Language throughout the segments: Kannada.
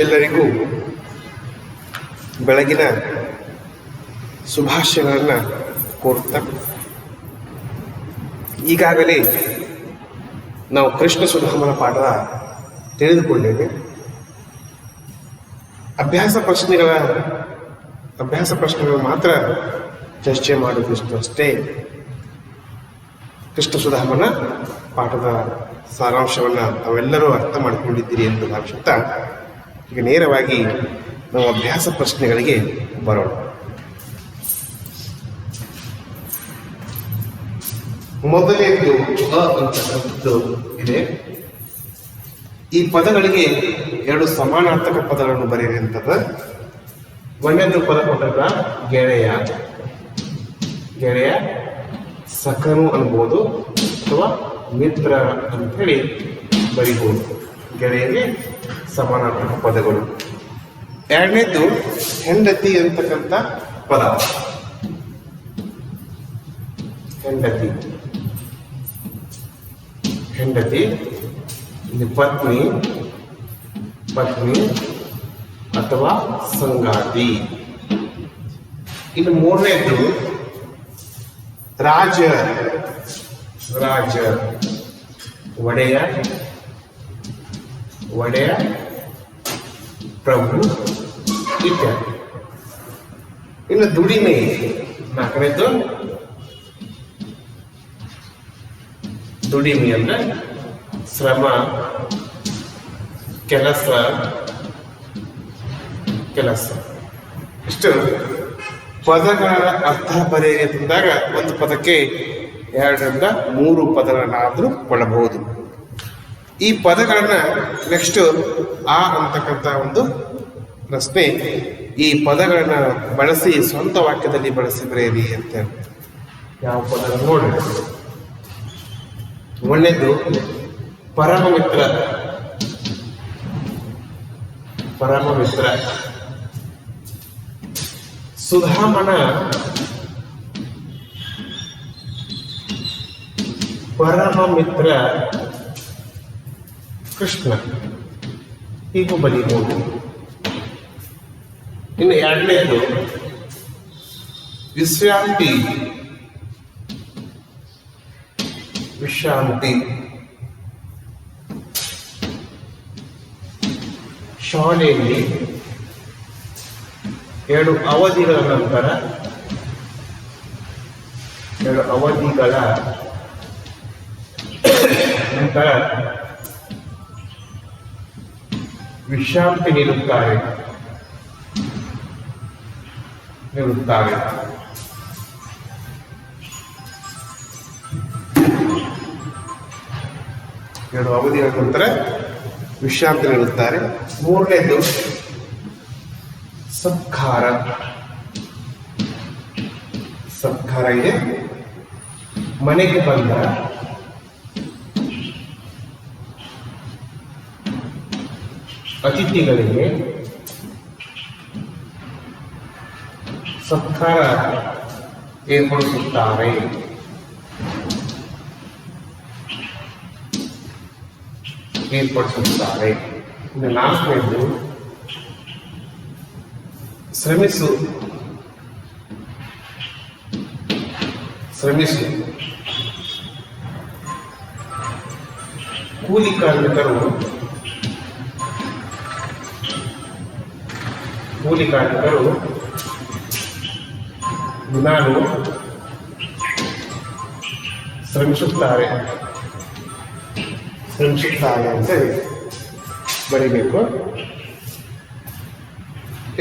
ಎಲ್ಲರಿಗೂ ಬೆಳಗಿನ ಶುಭಾಶಯಗಳನ್ನು ಕೋರುತ್ತಾ, ಈಗಾಗಲೇ ನಾವು ಕೃಷ್ಣ ಸುಧಾಮನ ಪಾಠ ತಿಳಿದುಕೊಂಡೇವೆ. ಅಭ್ಯಾಸ ಪ್ರಶ್ನೆಗಳು ಮಾತ್ರ ಚರ್ಚೆ ಮಾಡುವುದಿಷ್ಟು ಅಷ್ಟೇ ಕೃಷ್ಣ ಸುಧಾಮನ ಪಾಠದ ಸಾರಾಂಶವನ್ನು ತಾವೆಲ್ಲರೂ ಅರ್ಥ ಮಾಡಿಕೊಂಡಿದ್ದೀರಿ ಎಂದು ಭಾವಿಸುತ್ತಾ ಈಗ ನೇರವಾಗಿ ನಾವು ಅಭ್ಯಾಸ ಪ್ರಶ್ನೆಗಳಿಗೆ ಬರೋಣ. ಮೊದಲನೇದು ಅಂತಕ್ಕಂಥದ್ದು ಇದೆ. ಈ ಪದಗಳಿಗೆ ಎರಡು ಸಮಾನಾರ್ಥಕ ಪದಗಳನ್ನು ಬರೆಯಿರಿ ಅಂತದ. ಒಂದನೇದು ಪದ ಕೊಟ್ಟಾಗ ಗೆಳೆಯ ಸಖನು ಅನ್ಬೋದು ಅಥವಾ ಮಿತ್ರ ಅಂತ ಹೇಳಿ ಬರಿಬೋದು. ಗೆಳೆಯಗೆ ಸಮಾನಾರ್ಥಕ ಪದಗಳು. ಎರಡನೇದು ಹೆಂಡತಿ ಅಂತಕ್ಕಂಥ ಪದ. ಹೆಂಡತಿ ಇಲ್ಲಿ ಪತ್ನಿ ಅಥವಾ ಸಂಗಾತಿ. ಇನ್ನು ಮೂರನೇದು ರಾಜ ಒಡೆಯ ಪ್ರಭು ಇತ್ಯಾದಿ. ಇನ್ನು ದುಡಿಮೆ ನಾಲ್ಕನೇದು. ದುಡಿಮೆ ಅಂದ್ರೆ ಶ್ರಮ, ಕೆಲಸ. ಇಷ್ಟು ಪದಗಳ ಅರ್ಥ ಬರೆಯಿರಿ ಅಂತಂದಾಗ ಒಂದು ಪದಕ್ಕೆ 2ರಿಂದ 3 ಪದಗಳನ್ನಾದರೂ ಕೊಳ್ಳಬಹುದು. ಈ ಪದಗಳನ್ನ ನೆಕ್ಸ್ಟ್ ಅಂತಕ್ಕಂಥ ಒಂದು ಪ್ರಶ್ನೆ, ಈ ಪದಗಳನ್ನ ಬಳಸಿ ಸ್ವಂತ ವಾಕ್ಯದಲ್ಲಿ ಬಳಸಿ ಬರೆಯಿರಿ ಅಂತ. ಯಾವ ಪದ ನೋಡಿ. ಒಂದನೇದು ಪರಮ ಮಿತ್ರ. ಸುಧಾಮನ ಪರಮ ಮಿತ್ರ ಕೃಷ್ಣ, ಹೀಗೂ ಬರೀಬಹುದು. ಇನ್ನು ಎರಡನೇದು ವಿಶ್ರಾಂತಿ. ಶಾಲೆಯಲ್ಲಿ 2 ಅವಧಿಗಳ ನಂತರ ವಿಶ್ರಾಂತಿ ನೀಡುತ್ತಾರೆ. ಎರಡು ಅವಧಿಗಳ ನಂತರ ವಿಶ್ರಾಂತಿ ನೀಡುತ್ತಾರೆ. ಮೂರನೇದು ಸತ್ಕಾರ ಇದೆ. ಮನೆಗೆ ಬಂದ ಅತಿಥಿಗಳಿಗೆ ಸತ್ಕಾರ ಏರ್ಪಡಿಸುತ್ತಾರೆ. ಇನ್ನು ನಾಲ್ಕನೇದು ಶ್ರಮಿಸು. ಕೂಲಿ ಕಾರ್ಮಿಕರು ದಿನಾಲು ಶ್ರಮಿಸುತ್ತಾರೆ ಅಂತ ಬರೀಬೇಕು.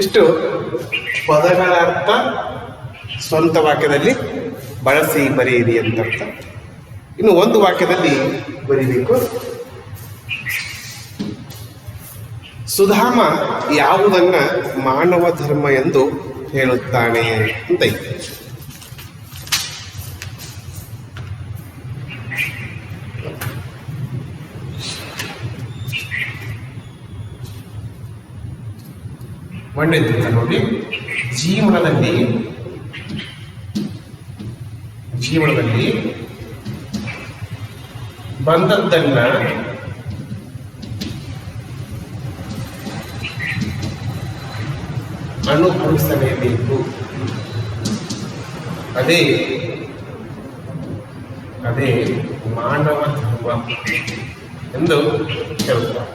ಇಷ್ಟು ಪದಗಳ ಅರ್ಥ ಸ್ವಂತ ವಾಕ್ಯದಲ್ಲಿ ಬಳಸಿ ಬರೆಯಿರಿ ಅಂತ ಅರ್ಥ. ಇನ್ನು ಒಂದು ವಾಕ್ಯದಲ್ಲಿ ಬರೀಬೇಕು. ಸುಧಾಮ ಯಾವುದನ್ನ ಮಾನವ ಧರ್ಮ ಎಂದು ಹೇಳುತ್ತಾನೆ ಅಂತ ಇದೆ. ಒಂದನೇದು ನೋಡಿ, ಜೀವನದಲ್ಲಿ ಬಂದದ್ದನ್ನ ಅನುಭವಿಸಲೇಬೇಕು. ಅದೇ ಅದೇ ಮಾನವ ಧರ್ಮ ಎಂದು ಹೇಳುತ್ತಾರೆ.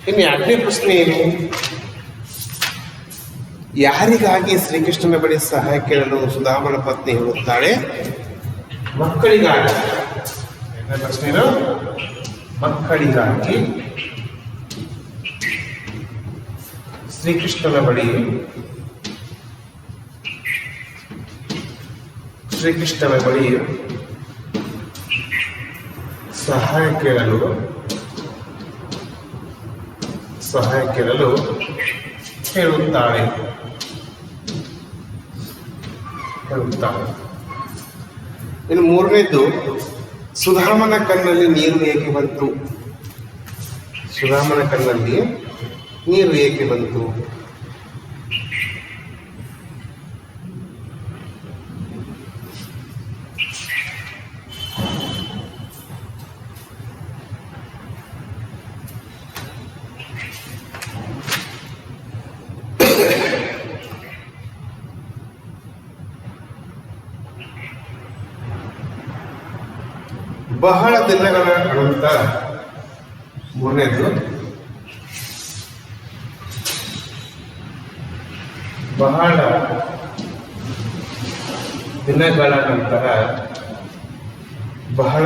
ಇನ್ನು ಎರಡನೇ ಪ್ರಶ್ನೆ ಏನು? ಯಾರಿಗಾಗಿ ಶ್ರೀಕೃಷ್ಣನ ಬಳಿ ಸಹಾಯ ಕೇಳಲು ಸುಧಾಮನ ಪತ್ನಿ ಹೇಳುತ್ತಾಳೆ? ಮಕ್ಕಳಿಗಾಗಿ. ಎರಡನೇ ಪ್ರಶ್ನೆ ಏನು? ಮಕ್ಕಳಿಗಾಗಿ ಶ್ರೀಕೃಷ್ಣನ ಬಳಿ ಸಹಾಯ ಕೇಳಲು ಹೇಳುತ್ತಾಳೆ. ಇನ್ನು ಮೂರನೇದ್ದು, ಸುಧಾಮನ ಕಣ್ಣಲ್ಲಿ ನೀರು ಏಕೆ ಬಂತು? ಸುಧಾಮನ ಕಣ್ಣಲ್ಲಿ ನೀರು ಏಕೆ ಬಂತು? ಬಹಳ ದಿನಗಳ ನಂತರ, ಮೂರನೇದು, ಬಹಳ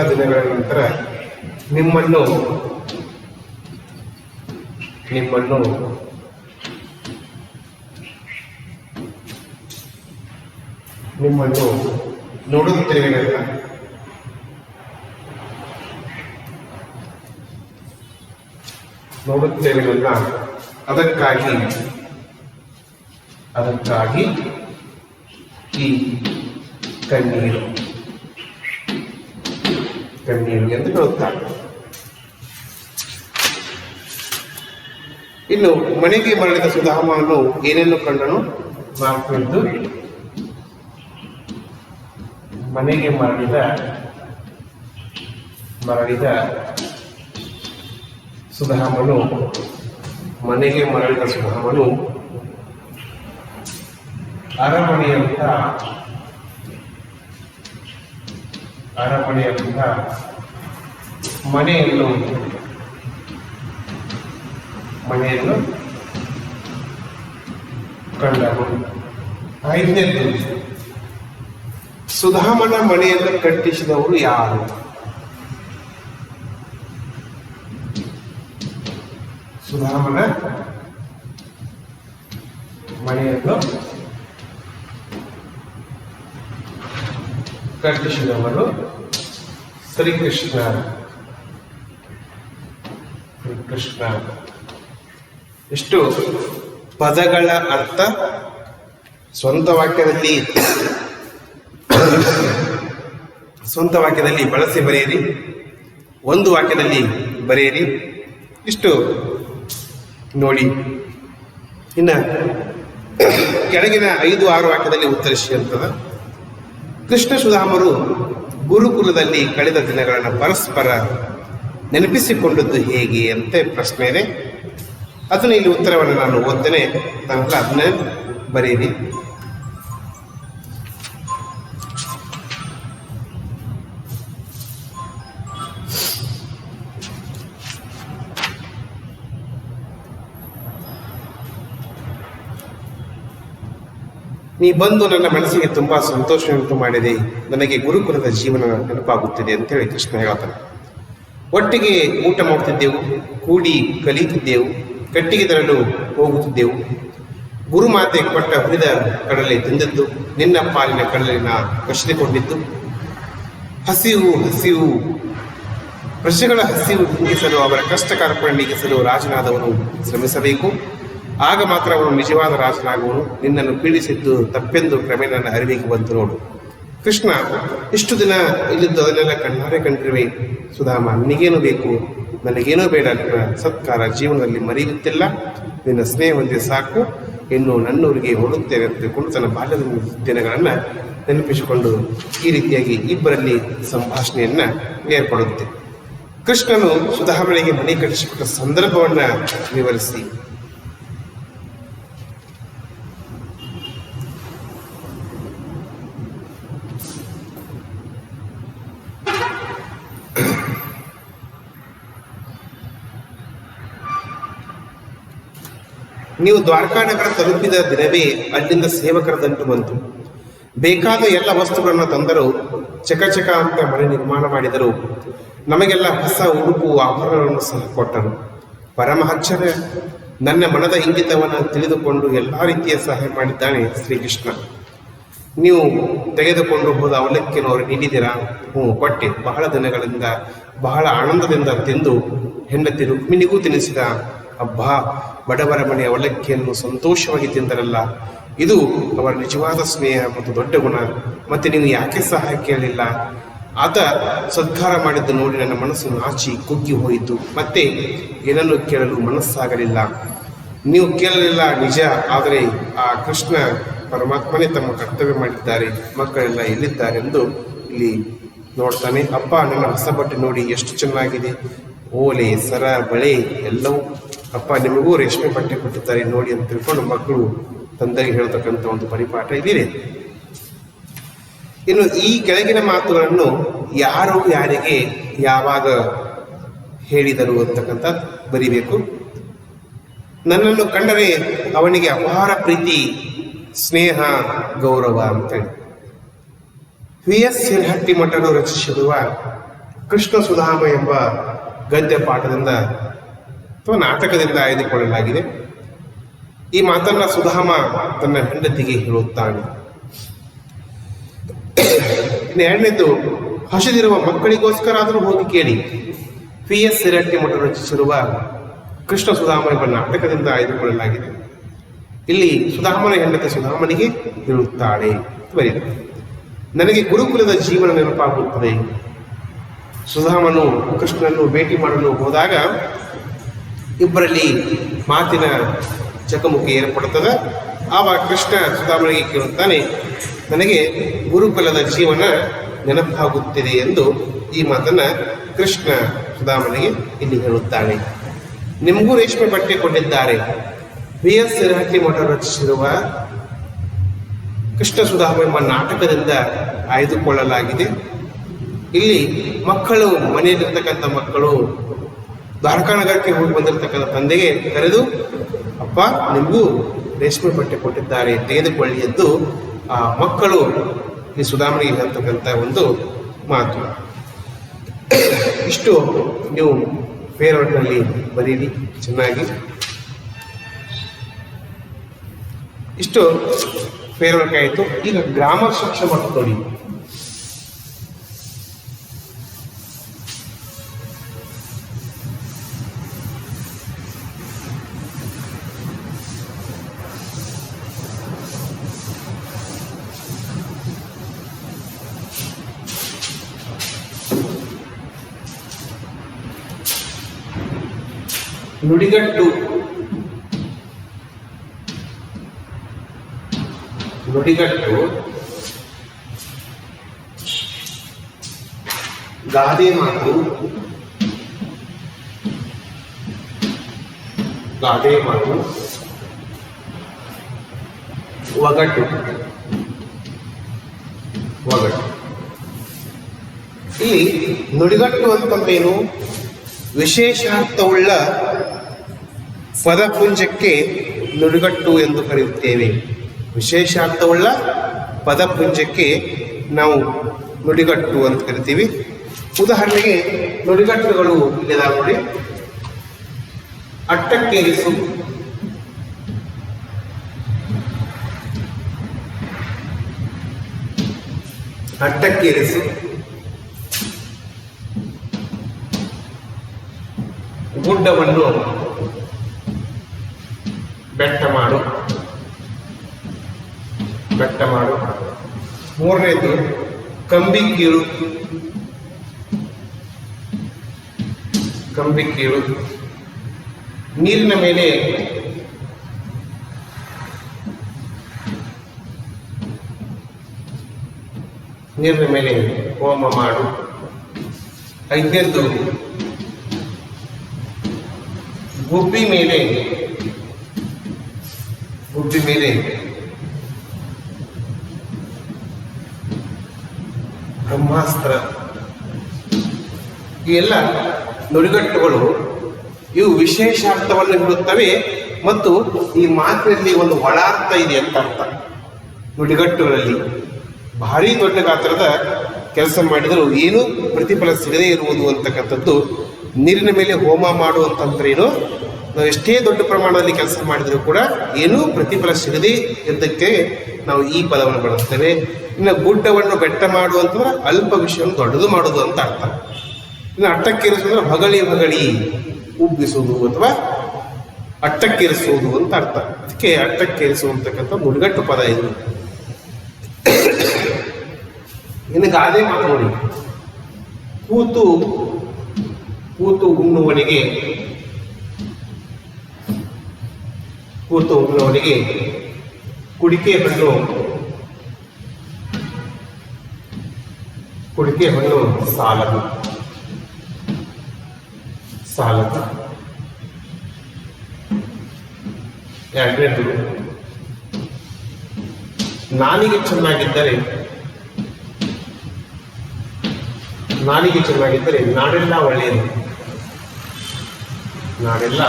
ದಿನಗಳ ನಂತರ ನಿಮ್ಮನ್ನು ನೋಡುತ್ತೇವೆನಲ್ಲ, ಅದಕ್ಕಾಗಿ ಈ ಕಣ್ಣೀರು ಎಂದು ಹೇಳುತ್ತಾರೆ. ಇನ್ನು ಮನೆಗೆ ಮರಳಿದ ಸುಧಾಮನು ಏನೇನು ಕಂಡನು? ನಾಲ್ಕನೇದ್ದು, ಮನೆಗೆ ಮರಳಿದ ಸುಧಾಮನು ಅರಮನೆಯಂಥ ಮನೆಯನ್ನು ಕಂಡನು. ಐದನೇದು, ಸುಧಾಮನ ಮನೆಯನ್ನು ಕಟ್ಟಿಸಿದವರು ಯಾರು? ಸುಧಾಮನ ಮನೆಯನ್ನು ಕಟ್ಟಿಸಿದವರು ಶ್ರೀಕೃಷ್ಣ. ಇಷ್ಟು ಪದಗಳ ಅರ್ಥ ಸ್ವಂತ ವಾಕ್ಯದಲ್ಲಿ ಬಳಸಿ ಬರೆಯಿರಿ, ಒಂದು ವಾಕ್ಯದಲ್ಲಿ ಬರೆಯಿರಿ. ಇಷ್ಟು ನೋಡಿ. ಇನ್ನು ಕೆಳಗಿನ 5-6 ವಾಕ್ಯದಲ್ಲಿ ಉತ್ತರಿಸಿ ಅಂತದ. ಕೃಷ್ಣ ಸುಧಾಮರು ಗುರುಕುಲದಲ್ಲಿ ಕಳೆದ ದಿನಗಳನ್ನು ಪರಸ್ಪರ ನೆನಪಿಸಿಕೊಂಡದ್ದು ಹೇಗೆ ಅಂತ ಪ್ರಶ್ನೆ ಇದೆ. ಅದನ್ನ ಇಲ್ಲಿ ಉತ್ತರವನ್ನು ನಾನು ಓದ್ತೇನೆ, ತಾವೆಲ್ಲ ಅದನ್ನ ಬರೆಯಿರಿ. ನೀ ಬಂದು ನನ್ನ ಮನಸ್ಸಿಗೆ ತುಂಬಾ ಸಂತೋಷವುಂಟು ಮಾಡಿದೆ, ನನಗೆ ಗುರುಕುಲದ ಜೀವನ ನೆನಪಾಗುತ್ತಿದೆ ಅಂತೇಳಿ ಕೃಷ್ಣ ಹೇಳ್ತಾನೆ. ಒಟ್ಟಿಗೆ ಊಟ ಮಾಡುತ್ತಿದ್ದೆವು, ಕೂಡಿ ಕಲಿಯುತ್ತಿದ್ದೆವು, ಕಟ್ಟಿಗೆ ತರಲು ಹೋಗುತ್ತಿದ್ದೆವು. ಗುರುಮಾತೆ ಕೊಟ್ಟ ಹುರಿದ ಕಡಲೆ ತಿಂದದ್ದು, ನಿನ್ನ ಪಾಲಿನ ಕಡಲಿನ ಕಸಿದುಕೊಂಡಿದ್ದು. ಹಸಿವು ಪ್ರಜೆಗಳ ಹಸಿವು ನೀಗಿಸಲು, ಅವರ ಕಷ್ಟ ಕಾರ್ಪಣ್ಯ ನೀಗಿಸಲು ರಾಜನಾದವನು ಶ್ರಮಿಸಬೇಕು. ಆಗ ಮಾತ್ರ ಅವನು ನಿಜವಾದ ರಾಜನಾಗುವನು. ನಿನ್ನನ್ನು ಪೀಡಿಸಿದ್ದು ತಪ್ಪೆಂದು ಕ್ರಮೇಣ ನನ್ನ ಅರಿವಿಗೆ ಬಂತು ನೋಡು. ಕೃಷ್ಣ, ಇಷ್ಟು ದಿನ ಇಲ್ಲಿದ್ದು ಅದನ್ನೆಲ್ಲ ಕಣ್ಣಾರೆ ಕಂಡಿರುವೆ. ಸುಧಾಮ, ನಿನಗೇನು ಬೇಕು? ನನಗೇನೂ ಬೇಡ. ನಿನ್ನ ಸತ್ಕಾರ ಜೀವನದಲ್ಲಿ ಮರೆಯುತ್ತಿಲ್ಲ. ನಿನ್ನ ಸ್ನೇಹ ಒಂದೇ ಸಾಕು. ಇನ್ನು ನನ್ನೂರಿಗೆ ಹೊರಡುತ್ತೇನೆ ಅಂತ ತಿಳ್ಕೊಂಡು ತನ್ನ ಬಾಲ್ಯದ ದಿನಗಳನ್ನು ನೆನಪಿಸಿಕೊಂಡು ಈ ರೀತಿಯಾಗಿ ಇಬ್ಬರಲ್ಲಿ ಸಂಭಾಷಣೆಯನ್ನ ಏರ್ಪಡುತ್ತೆ. ಕೃಷ್ಣನು ಸುಧಾಮನಿಗೆ ಮನೆ ಕಟ್ಟಿಸಿಕೊಟ್ಟ ಸಂದರ್ಭವನ್ನ ವಿವರಿಸಿ ನೀವು ದ್ವಾರಕಾನಗರ ತಲುಪಿದ ದಿನವೇ ಅಲ್ಲಿಂದ ಸೇವಕರ ದಂಟು ಬಂತು. ಬೇಕಾದ ಎಲ್ಲ ವಸ್ತುಗಳನ್ನು ತಂದರು. ಚಕಚಕ ಅಂತ ಮನೆ ನಿರ್ಮಾಣ ಮಾಡಿದರು. ನಮಗೆಲ್ಲ ಹೊಸ ಉಡುಪು ಆಭರಣಗಳನ್ನು ಸಹ ಕೊಟ್ಟರು. ಪರಮ ಆಶ್ಚರ್ಯ, ನನ್ನ ಮನದ ಇಂಗಿತವನ್ನು ತಿಳಿದುಕೊಂಡು ಎಲ್ಲ ರೀತಿಯ ಸಹಾಯ ಮಾಡಿದ್ದಾನೆ ಶ್ರೀಕೃಷ್ಣ. ನೀವು ತೆಗೆದುಕೊಂಡು ಹೋದ ಅವಲಕ್ಕಿಯನ್ನು ಅವರು ನೀಡಿದ್ದೀರಾ? ಕೊಟ್ಟೆ. ಬಹಳ ದಿನಗಳಿಂದ ಬಹಳ ಆನಂದದಿಂದ ತಿಂದು ಹೆಂಡತಿ ರುಕ್ಮಿಣಿಗೂ ತಿನ್ನಿಸಿದ. ಅಬ್ಬಾ, ಬಡವರ ಮನೆ ಅವಲಕ್ಕಿಯನ್ನು ಸಂತೋಷವಾಗಿ ತಿಂದರಲ್ಲ, ಇದು ಅವರ ನಿಜವಾದ ಸ್ನೇಹ ಮತ್ತು ದೊಡ್ಡ ಗುಣ. ಮತ್ತೆ ನೀವು ಯಾಕೆ ಸಹಾಯ ಕೇಳಲಿಲ್ಲ? ಆತ ಸತ್ಕಾರ ಮಾಡಿದ್ದು ನೋಡಿ ನನ್ನ ಮನಸ್ಸು ನಾಚಿ ಕುಗ್ಗಿ ಹೋಯಿತು. ಮತ್ತೆ ಏನನ್ನು ಕೇಳಲು ಮನಸ್ಸಾಗಲಿಲ್ಲ. ನೀವು ಕೇಳಲಿಲ್ಲ ನಿಜ, ಆದರೆ ಆ ಕೃಷ್ಣ ಪರಮಾತ್ಮನೇ ತಮ್ಮ ಕರ್ತವ್ಯ ಮಾಡಿದ್ದಾರೆ. ಮಕ್ಕಳೆಲ್ಲ ಎಲ್ಲಿದ್ದಾರೆಂದು ಇಲ್ಲಿ ನೋಡ್ತಾನೆ. ಅಪ್ಪ, ನನ್ನ ಹೊಸ ಬಟ್ಟೆ ನೋಡಿ ಎಷ್ಟು ಚೆನ್ನಾಗಿದೆ, ಓಲೆ, ಸರ, ಬಳೆ ಎಲ್ಲವೂ. ಅಪ್ಪ, ನಿಮಗೂ ರೇಷ್ಮೆ ಬಟ್ಟೆ ಕೊಟ್ಟಿದ್ದಾರೆ ನೋಡಿ ಅಂತ ತಿಳ್ಕೊಂಡು ಮಕ್ಕಳು ತಂದೆಗೆ ಹೇಳ್ತಕ್ಕಂಥ ಒಂದು ಪರಿಪಾಠ ಇದಿದೆ. ಇನ್ನು ಈ ಕೆಳಗಿನ ಮಾತುಗಳನ್ನು ಯಾರು ಯಾರಿಗೆ ಯಾವಾಗ ಹೇಳಿದರು ಅಂತಕ್ಕಂಥ ಬರಿಬೇಕು. ನನ್ನನ್ನು ಕಂಡರೆ ಅವನಿಗೆ ಅಪಾರ ಪ್ರೀತಿ, ಸ್ನೇಹ, ಗೌರವ ಅಂತೇಳಿ ವಿ.ಎಸ್. ಹಿರಹಟ್ಟಿ ಮಠರು ರಚಿಸಿರುವ ಕೃಷ್ಣ ಸುಧಾಮ ಎಂಬ ಗದ್ಯ ಪಾಠದಿಂದ ಅಥವಾ ನಾಟಕದಿಂದ ಆಯ್ದುಕೊಳ್ಳಲಾಗಿದೆ. ಈ ಮಾತನ್ನ ಸುಧಾಮ ತನ್ನ ಹೆಂಡತಿಗೆ ಹೇಳುತ್ತಾನೆ. ಎರಡನೇದು, ಹಸಿದಿರುವ ಮಕ್ಕಳಿಗೋಸ್ಕರ ಆದರೂ ಹೋಗಿ ಕೇಳಿ. ವಿ.ಎಸ್. ಹಿರಹಟ್ಟಿ ಮಠರು ರಚಿಸಿರುವ ಕೃಷ್ಣ ಸುಧಾಮ ಎಂಬ ನಾಟಕದಿಂದ ಆಯ್ದುಕೊಳ್ಳಲಾಗಿದೆ. ಇಲ್ಲಿ ಸುಧಾಮನ ಹೆಂಡತಿ ಸುಧಾಮನಿಗೆ ಹೇಳುತ್ತಾಳೆ, ಬರೀ ನನಗೆ ಗುರುಕುಲದ ಜೀವನ ನೆನಪಾಗುತ್ತದೆ. ಸುಧಾಮನು ಕೃಷ್ಣನನ್ನು ಭೇಟಿ ಮಾಡಲು ಹೋದಾಗ ಇಬ್ಬರಲ್ಲಿ ಮಾತಿನ ಚಕಮುಕಿ ಏರ್ಪಡುತ್ತದೆ. ಆವಾಗ ಕೃಷ್ಣ ಸುಧಾಮನಿಗೆ ಕೇಳುತ್ತಾನೆ, ನನಗೆ ಗುರುಕುಲದ ಜೀವನ ನೆನಪಾಗುತ್ತಿದೆ ಎಂದು ಈ ಮಾತನ್ನ ಕೃಷ್ಣ ಸುಧಾಮನಿಗೆ ಇಲ್ಲಿ ಹೇಳುತ್ತಾನೆ. ನಿಮಗೂ ರೇಷ್ಮೆ ಬಟ್ಟೆ ಕೊಟ್ಟಿದ್ದಾರೆ. ವಿ.ಎಸ್. ಹಿರಹಟ್ಟಿ ಮಠ ರಚಿಸಿರುವ ಕೃಷ್ಣ ಸುಧಾಮ ಎಂಬ ನಾಟಕದಿಂದ ಆಯ್ದುಕೊಳ್ಳಲಾಗಿದೆ. ಇಲ್ಲಿ ಮಕ್ಕಳು, ಮನೆಯಲ್ಲಿರ್ತಕ್ಕಂಥ ಮಕ್ಕಳು ದ್ವಾರಕಾನಗರಕ್ಕೆ ಹೋಗಿ ಬಂದಿರತಕ್ಕಂಥ ತಂದೆಗೆ ಕರೆದು, ಅಪ್ಪ, ನಿಮಗೂ ರೇಷ್ಮೆ ಬಟ್ಟೆ ಕೊಟ್ಟಿದ್ದಾರೆ, ತೆಗೆದುಕೊಳ್ಳಿ ಎಂದು ಆ ಮಕ್ಕಳು ಈ ಸುಧಾಮನಿಗೆ ಹೇಳ್ತಕ್ಕಂಥ ಒಂದು ಮಾತು. ಇಷ್ಟು ನೀವು ಫೇರ್ವೆಲ್ನಲ್ಲಿ ಬರೀರಿ ಚೆನ್ನಾಗಿ. ಇಷ್ಟು ಫೇರ್ವೆಲ್ ಆಯಿತು. ಈಗ ಗ್ರಾಮರ್ ಸೆಕ್ಷನ್ ಮಾಡ್ಕೊಳ್ಳಿ. ನುಡಿಗಟ್ಟು, ನುಡಿಗಟ್ಟು, ಗಾದೆ ಮಾತು, ಗಾದೆ ಮಾತು, ಒಗಟು, ಒಗಟು. ಇಲ್ಲಿ ನುಡಿಗಟ್ಟು ಅಂತಂದ್ರೇನು? ವಿಶೇಷಾರ್ಥವುಳ್ಳ ಪದಪುಂಜಕ್ಕೆ ನುಡಿಗಟ್ಟು ಎಂದು ಕರೆಯುತ್ತೇವೆ. ವಿಶೇಷಾರ್ಥವುಳ್ಳ ಪದಪುಂಜಕ್ಕೆ ನಾವು ನುಡಿಗಟ್ಟು ಅಂತ ಕರಿತೀವಿ. ಉದಾಹರಣೆಗೆ ನುಡಿಗಟ್ಟುಗಳು ಇಲ್ಲಿದಾವೆ ನೋಡಿ. ಅಟ್ಟಕ್ಕೇರಿಸು, ಅಟ್ಟಕ್ಕೇರಿಸು, ಗುಡ್ಡವನ್ನು ಬೆಟ್ಟ ಮಾಡು, ಬೆಟ್ಟ ಮಾಡು. ಮೂರನೇದು ಕಂಬಿ ಕೀಳು, ಕಂಬಿ ಕೀಳು. ನೀರಿನ ಮೇಲೆ ನೀರಿನ ಮೇಲೆ ಹೋಮ ಮಾಡು. ಐದನೇದು ಗುಬ್ಬಿ ಮೇಲೆ, ಗುಬ್ಬಿ ಮೇಲೆ ಬ್ರಹ್ಮಾಸ್ತ್ರ. ಈ ಎಲ್ಲ ನುಡಿಗಟ್ಟುಗಳು ಇವು ವಿಶೇಷಾರ್ಥವನ್ನು ಹೇಳುತ್ತವೆ, ಮತ್ತು ಈ ಮಾತಿನಲ್ಲಿ ಒಂದು ಒಳಾರ್ಥ ಇದೆ ಅಂತ ಅರ್ಥ. ನುಡಿಗಟ್ಟುಗಳಲ್ಲಿ ಭಾರಿ ದೊಡ್ಡ ಗಾತ್ರದ ಕೆಲಸ ಮಾಡಿದರೂ ಏನೂ ಪ್ರತಿಫಲ ಸಿಗದೇ ಇರುವುದು ಅಂತಕ್ಕಂಥದ್ದು. ನೀರಿನ ಮೇಲೆ ಹೋಮ ಮಾಡುವಂತಂದ್ರೇನು, ನಾವು ಎಷ್ಟೇ ದೊಡ್ಡ ಪ್ರಮಾಣದಲ್ಲಿ ಕೆಲಸ ಮಾಡಿದರೂ ಕೂಡ ಏನೂ ಪ್ರತಿಫಲ ಸಿಗದೇ ಇದ್ದಕ್ಕೆ ನಾವು ಈ ಪದವನ್ನು ಬಳಸ್ತೇವೆ. ಇನ್ನು ಗುಡ್ಡವನ್ನು ಬೆಟ್ಟ ಮಾಡುವಂತಂದ್ರೆ ಅಲ್ಪ ವಿಷಯವನ್ನು ದೊಡ್ಡದು ಮಾಡೋದು ಅಂತ ಅರ್ಥ. ಇನ್ನು ಅಟ್ಟಕ್ಕೇರಿಸೋದ್ರೆ ಹೊಗಳಿ ಹೊಗಳಿ ಉಬ್ಬಿಸುವುದು ಅಥವಾ ಅಟ್ಟಕ್ಕೇರಿಸುವುದು ಅಂತ ಅರ್ಥ. ಅದಕ್ಕೆ ಅಟ್ಟಕ್ಕೇರಿಸುವಂತಕ್ಕಂಥ ನುಡಿಗಟ್ಟು ಪದ ಇದು. ಇನ್ನು ಗಾದೆ ಮಾತು ನೋಡಿ, ಕೂತು ಉಣ್ಣುವನಿಗೆ ಕುಡಿಕೆ ಹಣ್ಣು ಸಾಲದು. ಎರಡನೇದು, ನಾಲಿಗೆ ಚೆನ್ನಾಗಿದ್ದರೆ ನಾಡೆಲ್ಲ ಒಳ್ಳೆಯದು. ನಾಡೆಲ್ಲ.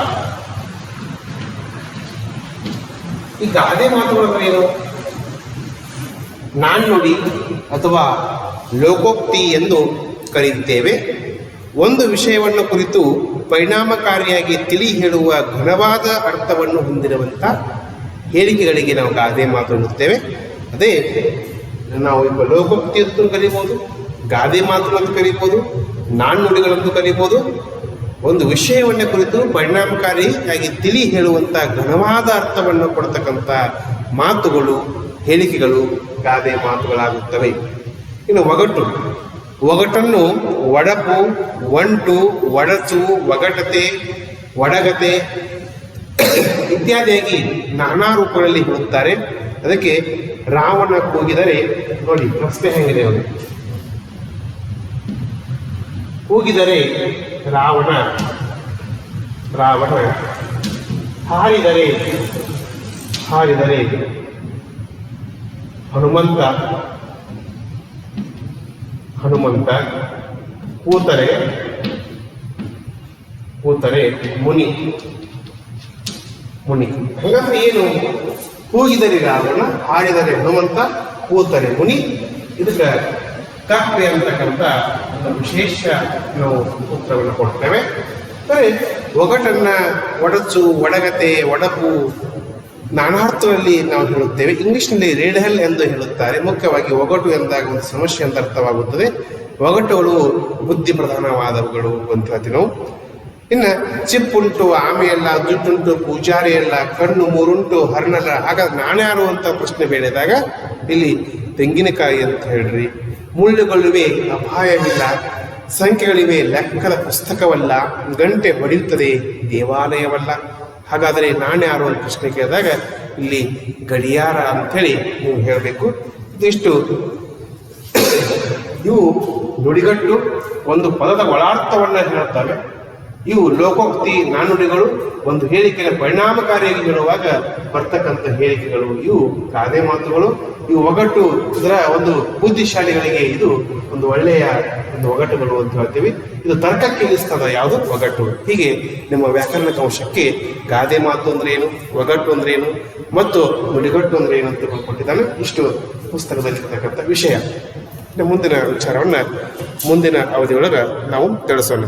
ಈ ಗಾದೆ ಮಾತುಗಳು ಏನು? ನಾಣ್ಣುಡಿ ಅಥವಾ ಲೋಕೋಕ್ತಿ ಎಂದು ಕರೆಯುತ್ತೇವೆ. ಒಂದು ವಿಷಯವನ್ನು ಕುರಿತು ಪರಿಣಾಮಕಾರಿಯಾಗಿ ತಿಳಿ ಹೇಳುವ ಘನವಾದ ಅರ್ಥವನ್ನು ಹೊಂದಿರುವಂಥ ಹೇಳಿಕೆಗಳಿಗೆ ನಾವು ಗಾದೆ ಮಾತು ಎನ್ನುತ್ತೇವೆ. ಅದೇ ನಾವು ಈಗ ಲೋಕೋಕ್ತಿ ಅಂತ ಕರೀಬೋದು, ಗಾದೆ ಮಾತು ಅಂತ ಕರೀಬೋದು, ನಾಣ್ಣುಡಿಗಳಂತೂ ಕರೀಬೋದು. ಒಂದು ವಿಷಯವನ್ನು ಕುರಿತು ಪರಿಣಾಮಕಾರಿಯಾಗಿ ತಿಳಿ ಹೇಳುವಂಥ ಘನವಾದ ಅರ್ಥವನ್ನು ಕೊಡ್ತಕ್ಕಂಥ ಮಾತುಗಳು, ಹೇಳಿಕೆಗಳು ಗಾದೆ ಮಾತುಗಳಾಗುತ್ತವೆ. ಇನ್ನು ಒಗಟನ್ನು ಒಡಪು, ಒಂಟು, ಒಡಚು, ಒಗಟತೆ, ಒಡಗತೆ ಇತ್ಯಾದಿಯಾಗಿ ನಾನಾ ರೂಪಗಳಲ್ಲಿ ಹೇಳುತ್ತಾರೆ. ಅದಕ್ಕೆ ರಾವಣ ಕೂಗಿದರೆ ನೋಡಿ ಪ್ರಶ್ನೆ ಹೆಂಗಿದೆ ಅವರು. ಕೂಗಿದರೆ ರಾವಣ, ಹಾರಿದರೆ ಹನುಮಂತ, ಕೂತರೆ ಮುನಿ. ಹಾಗಾದ್ರೆ ಏನು? ಕೂಗಿದರೆ ರಾವಣ, ಹಾರಿದರೆ ಹನುಮಂತ, ಕೂತರೆ ಮುನಿ. ಇದಕ್ಕೆ ಕಪ್ಪೆ ಅಂತಕ್ಕಂಥ ಒಂದು ವಿಶೇಷ ನಾವು ಉತ್ತರವನ್ನು ಕೊಡ್ತೇವೆ. ಒಗಟನ್ನ ಒಡಚು, ಒಡಗತೆ, ಒಡಪು ನಾನಾರ್ಥದಲ್ಲಿ ನಾವು ಹೇಳುತ್ತೇವೆ. ಇಂಗ್ಲಿಷ್ನಲ್ಲಿ ರೇಡಲ್ ಎಂದು ಹೇಳುತ್ತಾರೆ. ಮುಖ್ಯವಾಗಿ ಒಗಟು ಎಂದಾಗ ಒಂದು ಸಮಸ್ಯೆ ಅಂತ ಅರ್ಥವಾಗುತ್ತದೆ. ಒಗಟುಗಳು ಬುದ್ಧಿ ಪ್ರಧಾನವಾದವುಗಳು ಅಂತ ಹೇಳ್ತೀವಿ ನಾವು. ಇನ್ನು ಚಿಪ್ಪುಂಟು ಆಮೆಯಲ್ಲ, ದುಡ್ಡುಂಟು ಪೂಜಾರಿಯಲ್ಲ, ಕಣ್ಣು ಮೂರುಂಟು ಹರ್ನಲ್ಲ. ಹಾಗಾದ್ರೆ ನಾಣ್ಯಾರು ಅಂತ ಪ್ರಶ್ನೆ ಬೇಡಿದಾಗ ಇಲ್ಲಿ ತೆಂಗಿನಕಾಯಿ ಅಂತ ಹೇಳ್ರಿ. ಮುಳ್ಳುಗಳಿವೆ ಅಪಾಯವಿಲ್ಲ, ಸಂಖ್ಯೆಗಳಿವೆ ಲೆಕ್ಕದ ಪುಸ್ತಕವಲ್ಲ, ಗಂಟೆ ಹೊಡೆಯುತ್ತದೆ ದೇವಾಲಯವಲ್ಲ. ಹಾಗಾದರೆ ನಾಣ್ಯಾರು ಅಂತ ಪ್ರಶ್ನೆ ಕೇಳಿದಾಗ ಇಲ್ಲಿ ಗಡಿಯಾರ ಅಂಥೇಳಿ ನೀವು ಹೇಳಬೇಕು. ಇದಿಷ್ಟು ಇವು ನುಡಿಗಟ್ಟು ಒಂದು ಪದದ ಒಳಾರ್ಥವನ್ನು ಹೇಳುತ್ತವೆ. ಇವು ಲೋಕೋಕ್ತಿ ನಾಣ್ಣುಡಿಗಳು, ಒಂದು ಹೇಳಿಕೆಯನ್ನು ಪರಿಣಾಮಕಾರಿಯಾಗಿ ಹೇಳುವಾಗ ಬರ್ತಕ್ಕಂಥ ಹೇಳಿಕೆಗಳು. ಇವು ಗಾದೆ ಮಾತುಗಳು. ಇವು ಒಗಟು, ಇದರ ಒಂದು ಬುದ್ಧಿಶಾಲಿಗಳಿಗೆ ಇದು ಒಂದು ಒಳ್ಳೆಯ ಒಂದು ಒಗಟುಗಳು ಅಂತ ಹೇಳ್ತೀವಿ. ಇದು ತರ್ಕಕ್ಕೆ ನಿಲ್ಲಿಸ್ತದ ಯಾವುದು ಒಗಟು. ಹೀಗೆ ನಿಮ್ಮ ವ್ಯಾಕರಣ ಅಂಶಕ್ಕೆ ಗಾದೆ ಮಾತು ಅಂದ್ರೆ ಏನು, ಒಗಟು ಅಂದ್ರೆ ಏನು ಮತ್ತು ನುಡಿಗಟ್ಟು ಅಂದ್ರೆ ಏನು ಅಂತ ಕೊಟ್ಟಿದ್ದಾನೆ. ಇಷ್ಟು ಪುಸ್ತಕದಲ್ಲಿರ್ತಕ್ಕಂಥ ವಿಷಯ. ಮುಂದಿನ ವಿಚಾರವನ್ನ ಮುಂದಿನ ಅವಧಿಯೊಳಗೆ ನಾವು ತಿಳಿಸೋಣ.